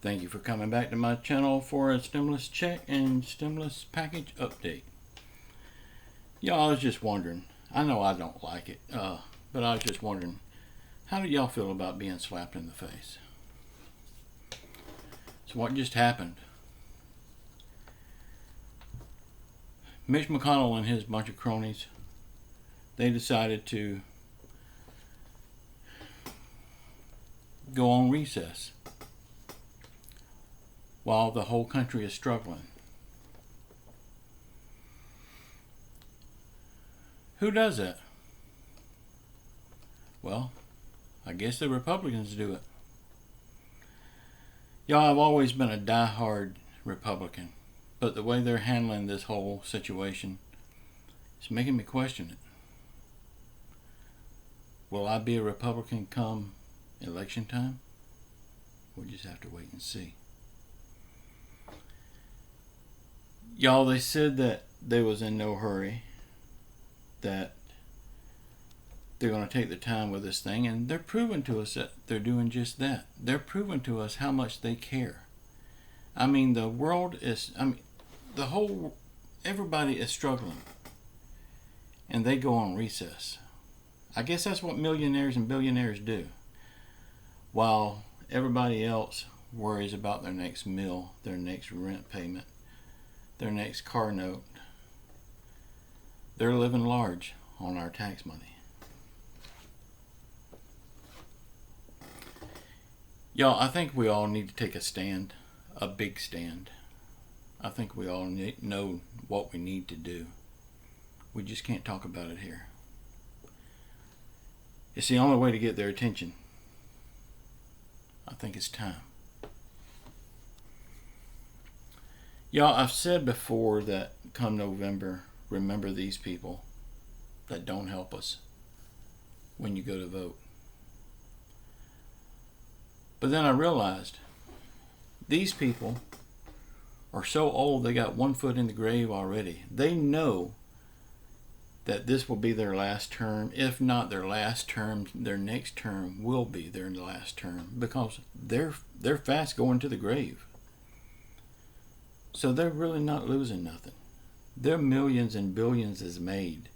Thank you for coming back to my channel for a stimulus check and stimulus package update. Y'all, I was just wondering, I know I don't like it, but I was just wondering, how do y'all feel about being slapped in the face? So what just happened? Mitch McConnell and his bunch of cronies, they decided to go on recess while the whole country is struggling. Who does that? Well, I guess the Republicans do it. Y'all, I've always been a die-hard Republican, but the way they're handling this whole situation is making me question it. Will I be a Republican come election time? We'll just have to wait and see. Y'all, they said that they was in no hurry, that they're going to take their time with this thing, and they're proving to us that they're doing just that. They're proving to us how much they care. I mean, the world is, everybody is struggling, and they go on recess. I guess that's what millionaires and billionaires do. While everybody else worries about their next meal, their next rent payment, their next car note, they're living large on our tax money. Y'all, I think we all need to take a stand, a big stand. I think we all know what we need to do. We just can't talk about it here. It's the only way to get their attention. I think it's time. Y'all, I've said before that come November, remember these people that don't help us when you go to vote. But then I realized these people are so old they got one foot in the grave already. They know that this will be their last term. If not their last term, their next term will be their last term, because they're fast going to the grave. So they're really not losing nothing. Their millions and billions is made.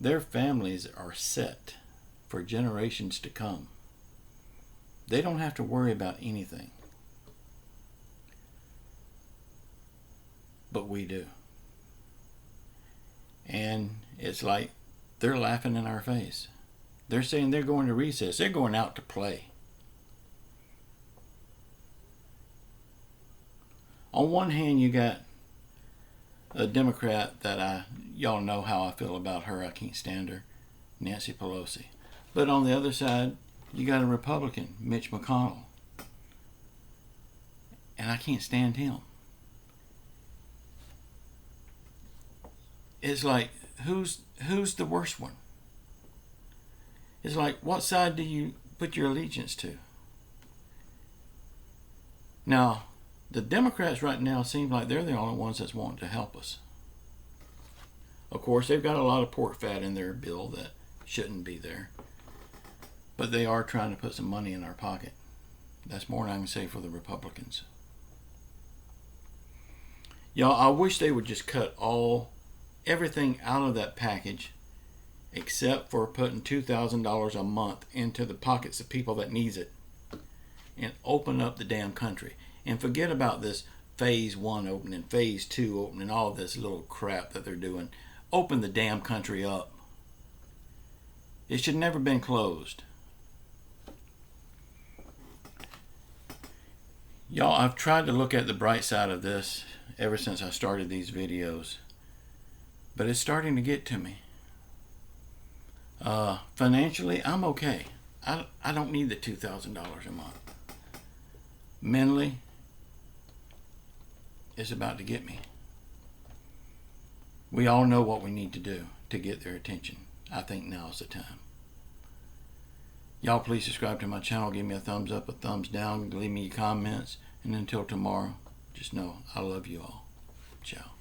Their families are set for generations to come. They don't have to worry about anything. But we do. And it's like they're laughing in our face. They're saying they're going to recess. They're going out to play. On one hand, you got a Democrat that y'all know how I feel about her. I can't stand her, Nancy Pelosi. But on the other side, you got a Republican, Mitch McConnell. And I can't stand him. It's like, who's the worst one? It's like, what side do you put your allegiance to? Now, the Democrats right now seem like they're the only ones that's wanting to help us. Of course, they've got a lot of pork fat in their bill that shouldn't be there. But they are trying to put some money in our pocket. That's more than I can say for the Republicans. Y'all, I wish they would just cut everything out of that package except for putting $2,000 a month into the pockets of people that needs it, and open up the damn country. And forget about this phase 1 opening, phase 2 opening, all this little crap that they're doing. Open the damn country up. It should never been closed. Y'all, I've tried to look at the bright side of this ever since I started these videos, but it's starting to get to me. Financially, I'm okay. I don't need the $2,000 a month. Mentally, it's about to get me. We all know what we need to do to get their attention. I think now's the time. Y'all, please subscribe to my channel. Give me a thumbs up, a thumbs down. Leave me your comments. And until tomorrow, just know I love you all. Ciao.